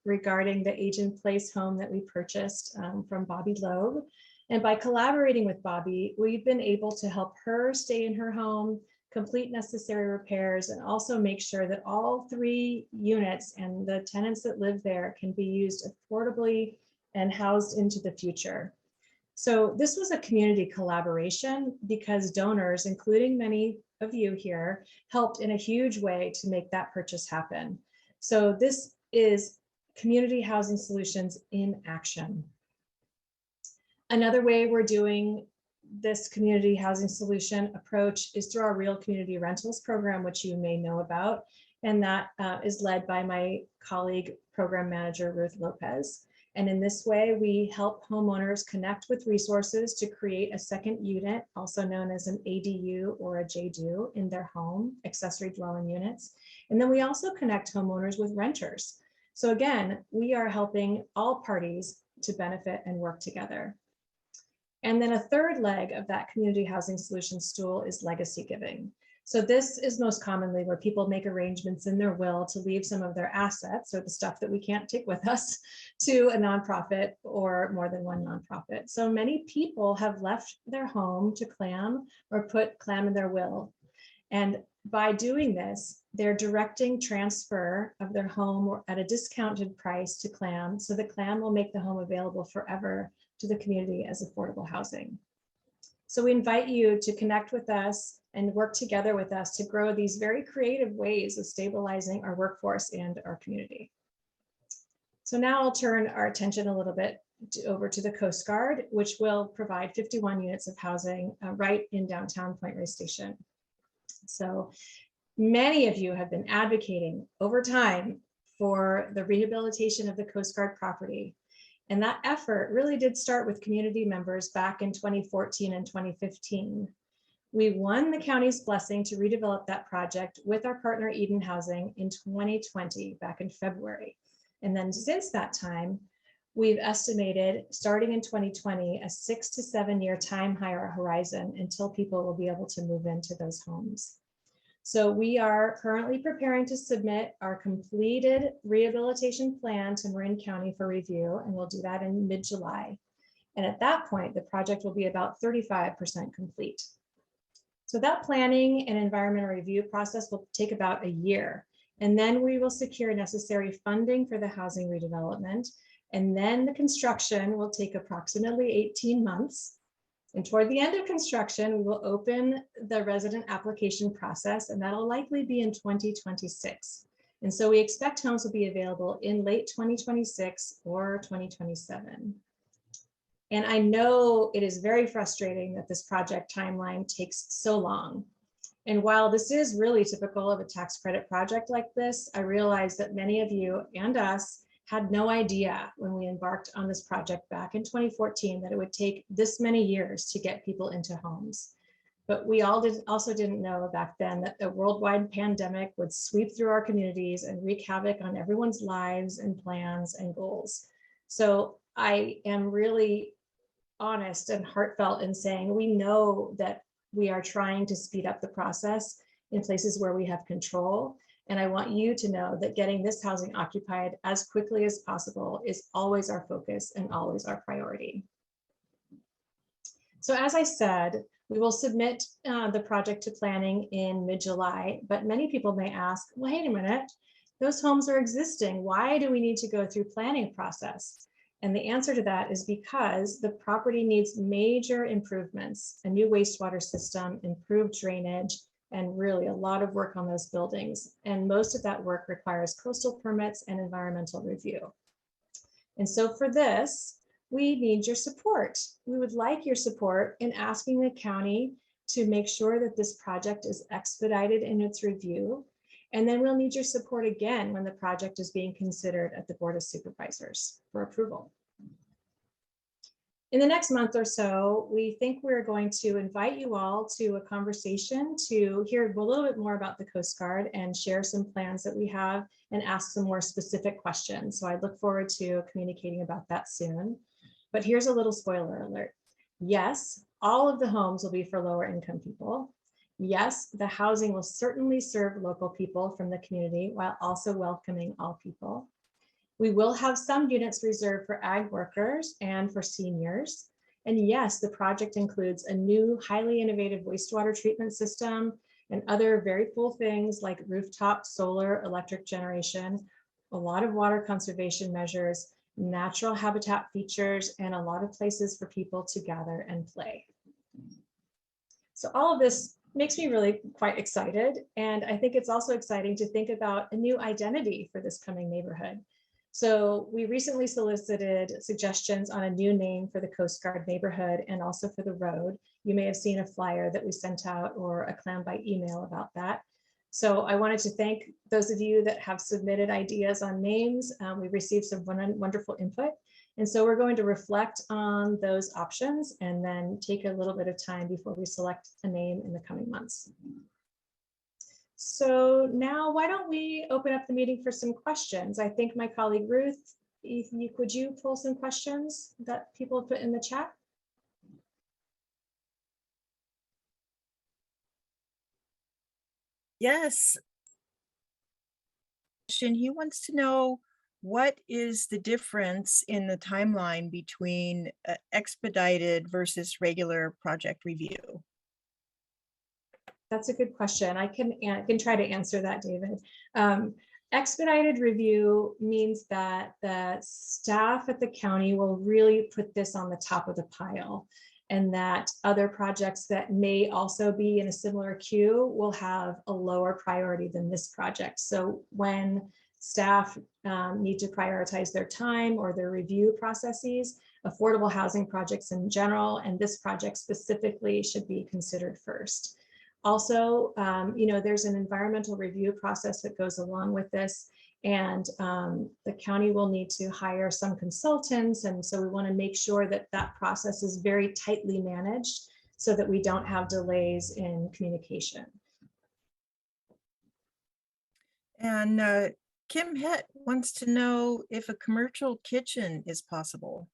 [SPEAKER 17] regarding the age-in-place home that we purchased from Bobbi Loeb. And by collaborating with Bobbi, we've been able to help her stay in her home, complete necessary repairs, and also make sure that all 3 units and the tenants that live there can be used affordably and housed into the future. So this was a community collaboration because donors, including many of you here, helped in a huge way to make that purchase happen. So this is community housing solutions in action. Another way we're doing this community housing solution approach is through our Real Community Rentals program, which you may know about, and that is led by my colleague, Program Manager Ruth Lopez. And in this way, we help homeowners connect with resources to create a second unit, also known as an ADU or a JDU in their home, accessory dwelling units. And then we also connect homeowners with renters. So again, we are helping all parties to benefit and work together. And then a third leg of that community housing solution stool is legacy giving. So this is most commonly where people make arrangements in their will to leave some of their assets or the stuff that we can't take with us to a nonprofit or more than one nonprofit. So many people have left their home to CLAM or put CLAM in their will. And by doing this, they're directing transfer of their home at a discounted price to CLAM so that CLAM will make the home available forever to the community as affordable housing. So we invite you to connect with us and work together with us to grow these very creative ways of stabilizing our workforce and our community. So now I'll turn our attention a little bit over to the Coast Guard, which will provide 51 units of housing right in downtown Point Reyes Station. So many of you have been advocating over time for the rehabilitation of the Coast Guard property. And that effort really did start with community members back in 2014 and 2015. We won the county's blessing to redevelop that project with our partner Eden Housing in 2020, back in February. And then since that time, we've estimated, starting in 2020, a 6 to 7 year time horizon until people will be able to move into those homes. So we are currently preparing to submit our completed rehabilitation plan to Marin County for review, and we'll do that in mid-July. And at that point, the project will be about 35% complete. So that planning and environmental review process will take about a year, and then we will secure necessary funding for the housing redevelopment. And then the construction will take approximately 18 months. And toward the end of construction, we will open the resident application process, and that'll likely be in 2026. And so we expect homes will be available in late 2026 or 2027. And I know it is very frustrating that this project timeline takes so long. And while this is really typical of a tax credit project like this, I realize that many of you and us had no idea when we embarked on this project back in 2014 that it would take this many years to get people into homes. But we also didn't know back then that the worldwide pandemic would sweep through our communities and wreak havoc on everyone's lives and plans and goals. So I am really honest and heartfelt in saying we know that we are trying to speed up the process in places where we have control. And I want you to know that getting this housing occupied as quickly as possible is always our focus and always our priority. So as I said, we will submit the project to planning in mid-July, but many people may ask, wait a minute, those homes are existing. Why do we need to go through planning process? And the answer to that is because the property needs major improvements, a new wastewater system, improved drainage, and really a lot of work on those buildings. And most of that work requires coastal permits and environmental review. And so for this, we need your support. We would like your support in asking the county to make sure that this project is expedited in its review. And then we'll need your support again when the project is being considered at the Board of Supervisors for approval. In the next month or so, we think we're going to invite you all to a conversation to hear a little bit more about the Coast Guard and share some plans that we have and ask some more specific questions. So I look forward to communicating about that soon. But here's a little spoiler alert. Yes, all of the homes will be for lower income people. Yes, the housing will certainly serve local people from the community while also welcoming all people. We will have some units reserved for ag workers and for seniors. And yes, the project includes a new highly innovative wastewater treatment system and other very cool things like rooftop solar electric generation, a lot of water conservation measures, natural habitat features, and a lot of places for people to gather and play. So all of this makes me really quite excited. And I think it's also exciting to think about a new identity for this coming neighborhood. So we recently solicited suggestions on a new name for the Coast Guard neighborhood and also for the road. You may have seen a flyer that we sent out or a CLAM by email about that. So I wanted to thank those of you that have submitted ideas on names. We received some wonderful input. And so we're going to reflect on those options and then take a little bit of time before we select a name in the coming months. So now why don't we open up the meeting for some questions? I think my colleague Ruth, could you pull some questions that people have put in the chat?
[SPEAKER 18] Yes. He wants to know, what is the difference in the timeline between expedited versus regular project review?
[SPEAKER 17] That's a good question. I can try to answer that, David. Expedited review means that the staff at the county will really put this on the top of the pile, and that other projects that may also be in a similar queue will have a lower priority than this project. So when staff need to prioritize their time or their review processes, affordable housing projects in general, and this project specifically, should be considered first. Also, there's an environmental review process that goes along with this. And the county will need to hire some consultants. And so we want to make sure that that process is very tightly managed so that we don't have delays in communication.
[SPEAKER 18] And Kim Het wants to know if a commercial kitchen is possible.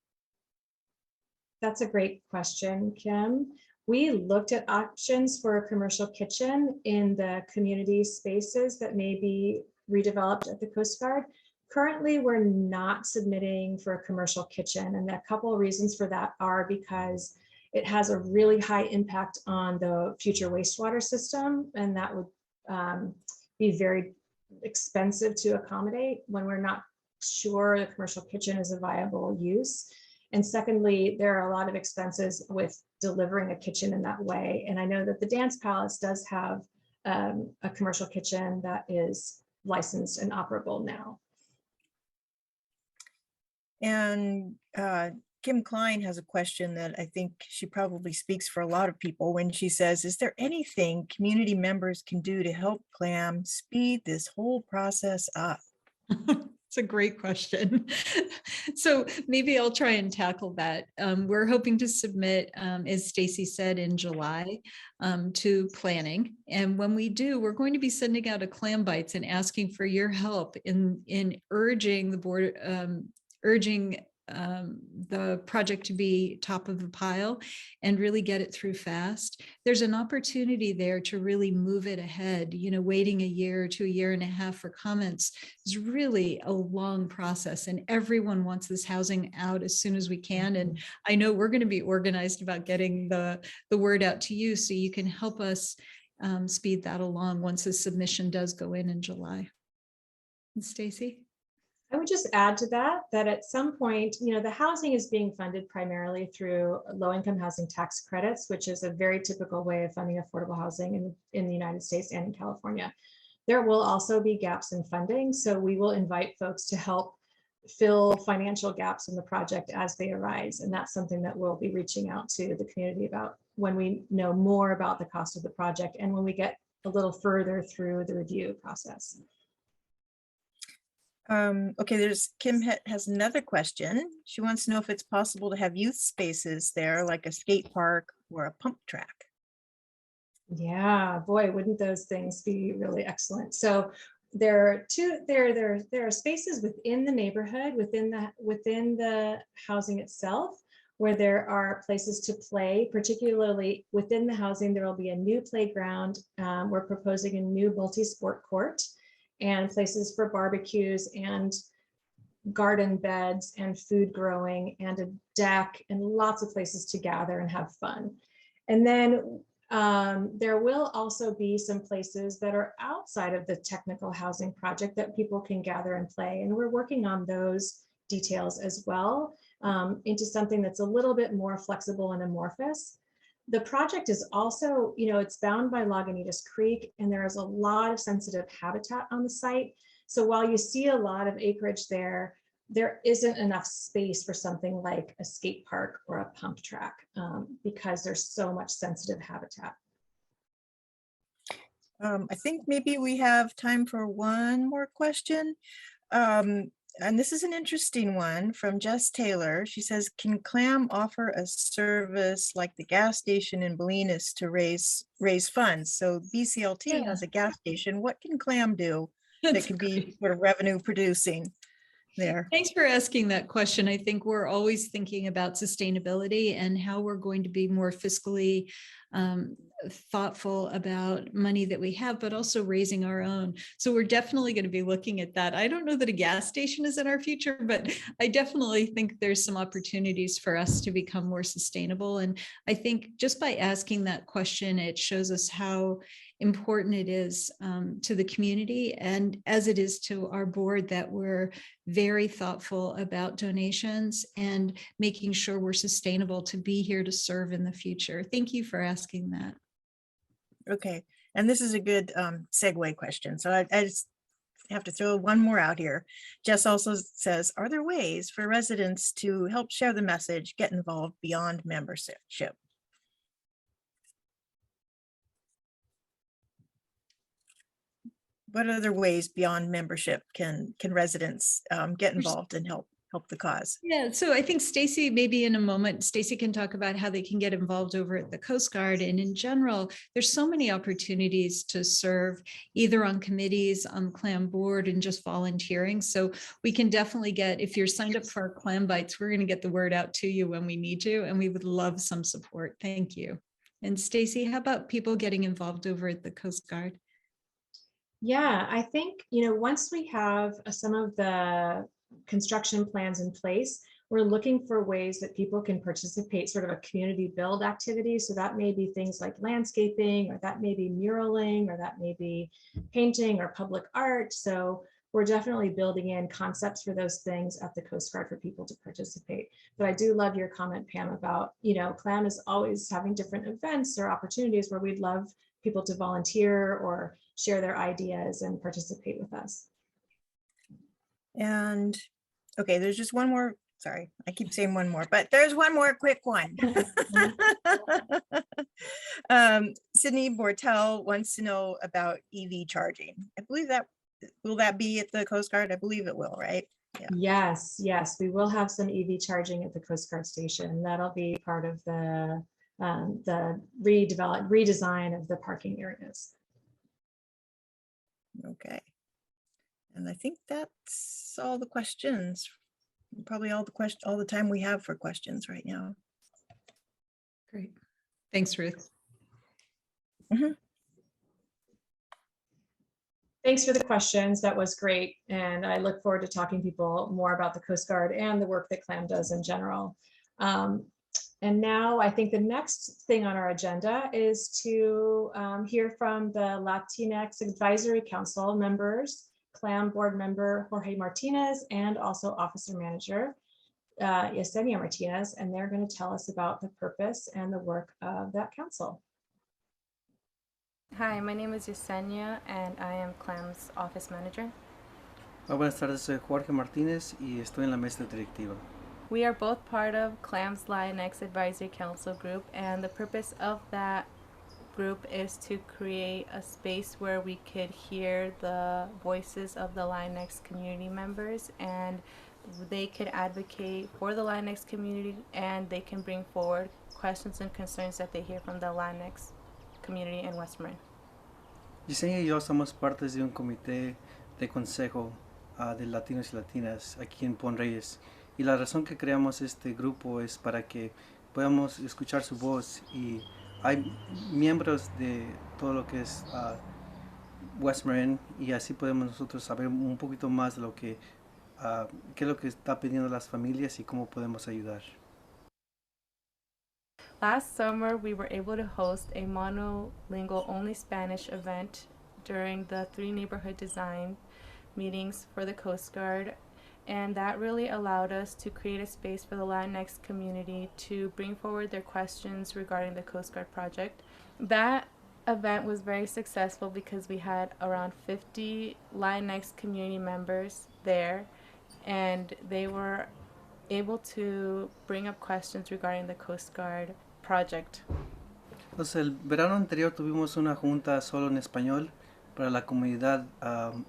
[SPEAKER 17] That's a great question, Kim. We looked at options for a commercial kitchen in the community spaces that may be redeveloped at the Coast Guard. Currently, we're not submitting for a commercial kitchen, and a couple of reasons for that are because it has a really high impact on the future wastewater system, and that would be very expensive to accommodate when we're not sure the commercial kitchen is a viable use. And secondly, there are a lot of expenses with delivering a kitchen in that way. And I know that the Dance Palace does have a commercial kitchen that is licensed and operable now.
[SPEAKER 18] And Kim Klein has a question that I think she probably speaks for a lot of people when she says, is there anything community members can do to help CLAM speed this whole process up?
[SPEAKER 16] It's a great question. So maybe I'll try and tackle that. We're hoping to submit, as Stacy said, in July to planning. And when we do, we're going to be sending out a CLAM Bites and asking for your help in urging the board, urging the project to be top of the pile and really get it through fast. There's an opportunity there to really move it ahead. You know, waiting a year to a year and a half for comments is really a long process, and everyone wants this housing out as soon as we can. And I know we're going to be organized about getting the word out to you so you can help us speed that along once the submission does go in July. And Stacy?
[SPEAKER 17] I would just add to that, that at some point, you know, the housing is being funded primarily through low-income housing tax credits, which is a very typical way of funding affordable housing in the United States and in California. There will also be gaps in funding, so we will invite folks to help fill financial gaps in the project as they arise. And that's something that we'll be reaching out to the community about when we know more about the cost of the project and when we get a little further through the review process.
[SPEAKER 18] Okay, there's Kim has another question. She wants to know if it's possible to have youth spaces there, like a skate park or a pump track.
[SPEAKER 17] Yeah, boy, wouldn't those things be really excellent? So there are spaces within the neighborhood, within the housing itself, where there are places to play. Particularly within the housing, there will be a new playground. We're proposing a new multi-sport court, and places for barbecues and garden beds and food growing and a deck and lots of places to gather and have fun. And then there will also be some places that are outside of the technical housing project that people can gather and play. And we're working on those details as well into something that's a little bit more flexible and amorphous. The project is also, you know, it's bound by Lagunitas Creek, and there is a lot of sensitive habitat on the site. So while you see a lot of acreage there, there isn't enough space for something like a skate park or a pump track because there's so much sensitive habitat.
[SPEAKER 18] I think maybe we have time for one more question. And this is an interesting one from Jess Taylor. She says, can CLAM offer a service like the gas station in Bolinas to raise funds? So BCLT has a gas station. What can CLAM do that can be sort of revenue producing there?
[SPEAKER 16] Thanks for asking that question. I think we're always thinking about sustainability and how we're going to be more fiscally thoughtful about money that we have, but also raising our own. So we're definitely going to be looking at that. I don't know that a gas station is in our future, but I definitely think there's some opportunities for us to become more sustainable. And I think just by asking that question, it shows us how important it is to the community, and as it is to our board, that we're very thoughtful about donations and making sure we're sustainable to be here to serve in the future. Thank you for asking that.
[SPEAKER 18] Okay, and this is a good segue question. So I just have to throw one more out here. Jess also says, are there ways for residents to help share the message, get involved beyond membership? what other ways beyond membership can residents get involved and help the cause?
[SPEAKER 16] Yeah, so I think Stacy, maybe in a moment, Stacy can talk about how they can get involved over at the Coast Guard. And in general, there's so many opportunities to serve either on committees, on the CLAM board, and just volunteering. So we can definitely get, if you're signed up for our CLAM Bites, we're going to get the word out to you when we need you, and we would love some support. Thank you. And Stacy, how about people getting involved over at the Coast Guard?
[SPEAKER 17] Yeah, I think, once we have some of the construction plans in place, we're looking for ways that people can participate, sort of a community build activity. So that may be things like landscaping, or that may be muraling, or that may be painting or public art. So we're definitely building in concepts for those things at the Coast Guard for people to participate. But I do love your comment, Pam, about, CLAM is always having different events or opportunities where we'd love people to volunteer or share their ideas and participate with us.
[SPEAKER 18] And okay, there's just one more. Sorry, I keep saying one more, but there's one more quick one. Sydney Bortel wants to know about EV charging. I believe will that be at the Coast Guard? I believe it will, right? Yeah.
[SPEAKER 17] Yes, we will have some EV charging at the Coast Guard station. That'll be part of the redesign of the parking areas.
[SPEAKER 18] Okay. And I think that's all the questions, probably all the time we have for questions right now.
[SPEAKER 16] Great. Thanks, Ruth.
[SPEAKER 18] Mm-hmm.
[SPEAKER 17] Thanks for the questions. That was great. And I look forward to talking to people more about the Coast Guard and the work that CLAM does in general. And now I think the next thing on our agenda is to hear from the Latinx Advisory Council members, CLAM board member Jorge Martinez, and also officer manager Yesenia Martinez, and they're going to tell us about the purpose and the work of that council.
[SPEAKER 19] Hi, my name is Yesenia and I am CLAM's office manager.
[SPEAKER 7] Buenas tardes, soy Jorge Martínez y estoy en la mesa directiva.
[SPEAKER 19] We are both part of CLAM's Latinx Advisory Council group, and the purpose of that group is to create a space where we could hear the voices of the Latinx community members, and they could advocate for the Latinx community, and they can bring forward questions and concerns that they hear from the Latinx community in West Marin.
[SPEAKER 7] Yesenia y yo somos partes de un comité de consejo de latinos y latinas aquí en Pon Reyes, y la razón que creamos este grupo es para que podamos escuchar su voz, y hay miembros de todo lo que es West Marin, y así podemos nosotros saber un poquito más de lo que qué es lo que está pidiendo las familias y cómo podemos ayudar.
[SPEAKER 19] Last summer, we were able to host a monolingual only Spanish event during the 3 neighborhood design meetings for the Coast Guard, and that really allowed us to create a space for the Latinx community to bring forward their questions regarding the Coast Guard project. That event was very successful because we had around 50 Latinx community members there, and they were able to bring up questions regarding the Coast Guard project.
[SPEAKER 7] Entonces, el verano anterior tuvimos una junta solo en español para la comunidad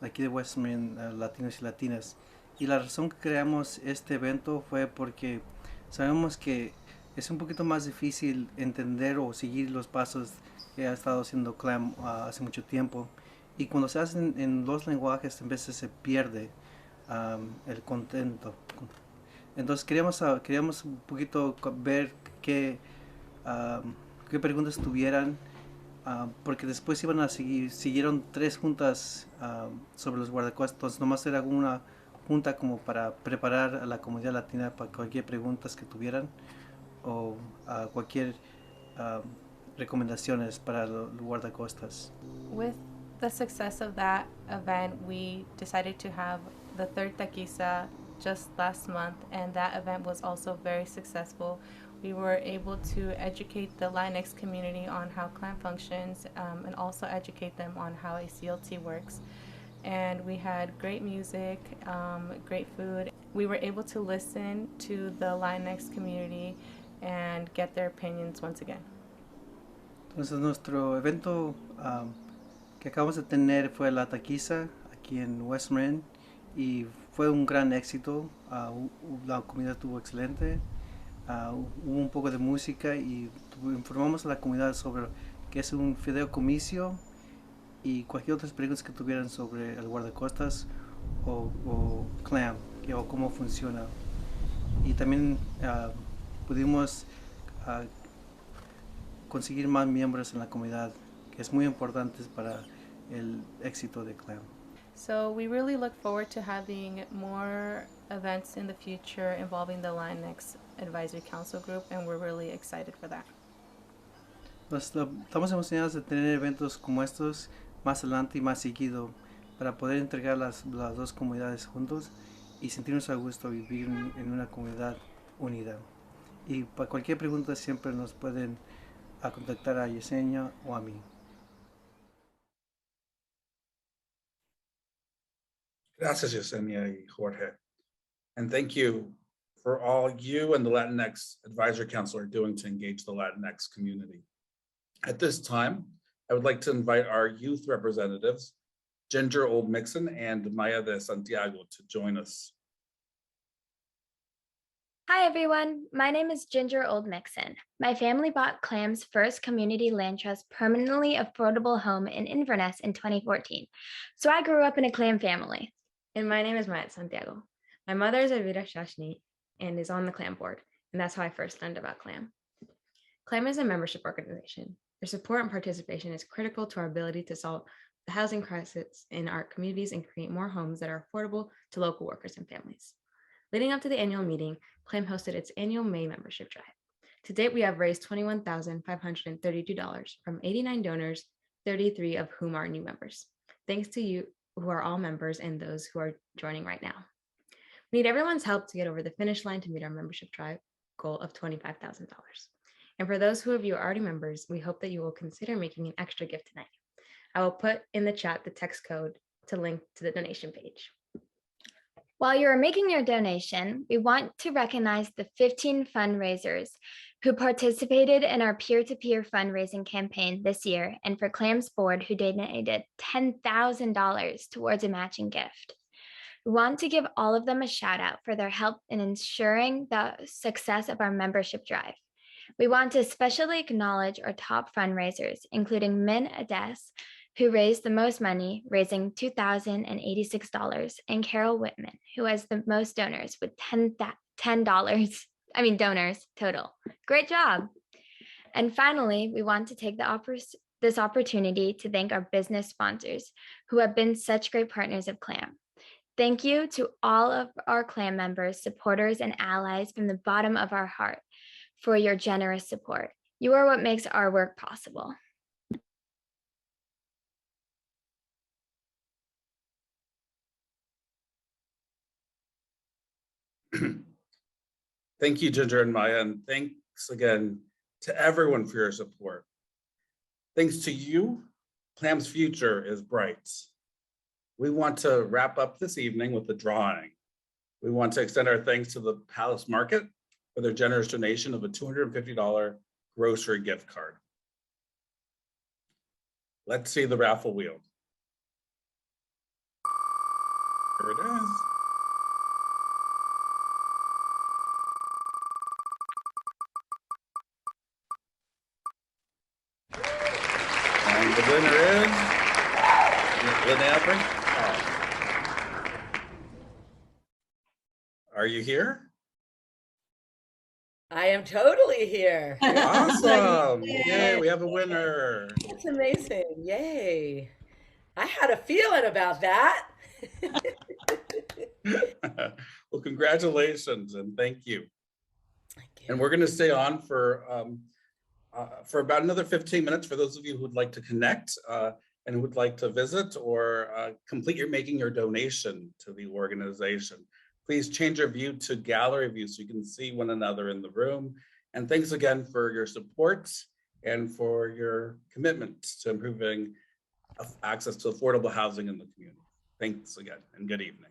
[SPEAKER 7] aquí de West Marin, latinos y latinas. Y la razón que creamos este evento fue porque sabemos que es un poquito más difícil entender o seguir los pasos que ha estado haciendo CLAM hace mucho tiempo. Y cuando se hacen en dos lenguajes, a veces se pierde el contento. Entonces queríamos un poquito ver qué preguntas tuvieran, porque después iban a siguieron 3 juntas sobre los guardacostas. Entonces nomás era una junta como para preparar a la comunidad latina para cualquier preguntas que tuvieran o cualquier recomendaciones para los guardacostas.
[SPEAKER 19] With the success of that event, we decided to have the 3rd taquiza just last month, and that event was also very successful. We were able to educate the Latinx community on how CLAM functions, and also educate them on how a CLT works. And we had great music, great food. We were able to listen to the Latinx community and get their opinions once again.
[SPEAKER 7] Entonces nuestro evento que acabamos de tener fue la taquiza aquí en West Marin y fue un gran éxito. La comida estuvo excelente, hubo un poco de música y informamos a la comunidad sobre qué es un fideicomiso y cualquier otras preguntas que tuvieran sobre el guardacostas o CLAM o cómo funciona. Y también pudimos conseguir más miembros en la comunidad, que es muy importante para el éxito de CLAM.
[SPEAKER 19] So we really look forward to having more events in the future involving the Latinx Advisory Council Group, and we're really excited for that.
[SPEAKER 7] Estamos emocionados de tener eventos como estos más adelante y más seguido para poder entregar las dos comunidades juntos y sentirnos a gusto vivir en una comunidad unida. Y para cualquier pregunta siempre nos pueden contactar a Yesenia o a mí.
[SPEAKER 1] Gracias, Yesenia y Jorge. And thank you for all you and the Latinx Advisory Council are doing to engage the Latinx community. At this time, I would like to invite our youth representatives, Ginger Oldmixon and Maya DeSantiago, to join us.
[SPEAKER 20] Hi everyone, my name is Ginger Oldmixon. My family bought CLAM's first community land trust permanently affordable home in Inverness in 2014. So I grew up in a CLAM family.
[SPEAKER 21] And my name is Maya Santiago. My mother is Elvira Shashni and is on the CLAM board, and that's how I first learned about CLAM. CLAM is a membership organization. Their support and participation is critical to our ability to solve the housing crisis in our communities and create more homes that are affordable to local workers and families. Leading up to the annual meeting, CLAM hosted its annual May membership drive. To date, we have raised $21,532 from 89 donors, 33 of whom are new members. Thanks to you who are all members and those who are joining right now. We need everyone's help to get over the finish line to meet our membership drive goal of $25,000. And for those of you who are already members, we hope that you will consider making an extra gift tonight. I will put in the chat the text code to link to the donation page.
[SPEAKER 20] While you are making your donation, we want to recognize the 15 fundraisers who participated in our peer-to-peer fundraising campaign this year, and for CLAM's board who donated $10,000 towards a matching gift. We want to give all of them a shout out for their help in ensuring the success of our membership drive. We want to especially acknowledge our top fundraisers, including Min Adess, who raised the most money, raising $2,086, and Carol Whitman, who has the most donors with donors total. Great job. And finally, we want to take this opportunity to thank our business sponsors who have been such great partners of CLAM. Thank you to all of our CLAM members, supporters, and allies from the bottom of our heart for your generous support. You are what makes our work possible.
[SPEAKER 1] Thank you, Ginger and Maya, and thanks again to everyone for your support. Thanks to you, CLAM's future is bright. We want to wrap up this evening with a drawing. We want to extend our thanks to the Palace Market for their generous donation of a $250 grocery gift card. Let's see the raffle wheel. Here it is. And the winner is Lynn. Are you here?
[SPEAKER 22] I am totally here.
[SPEAKER 1] Awesome. Yay, we have a winner.
[SPEAKER 22] That's amazing. Yay. I had a feeling about that.
[SPEAKER 1] Well, congratulations and thank you. And we're going to stay on for about another 15 minutes for those of you who would like to connect and would like to visit or making your donation to the organization. Please change your view to gallery view so you can see one another in the room. And thanks again for your support and for your commitment to improving access to affordable housing in the community. Thanks again and good evening.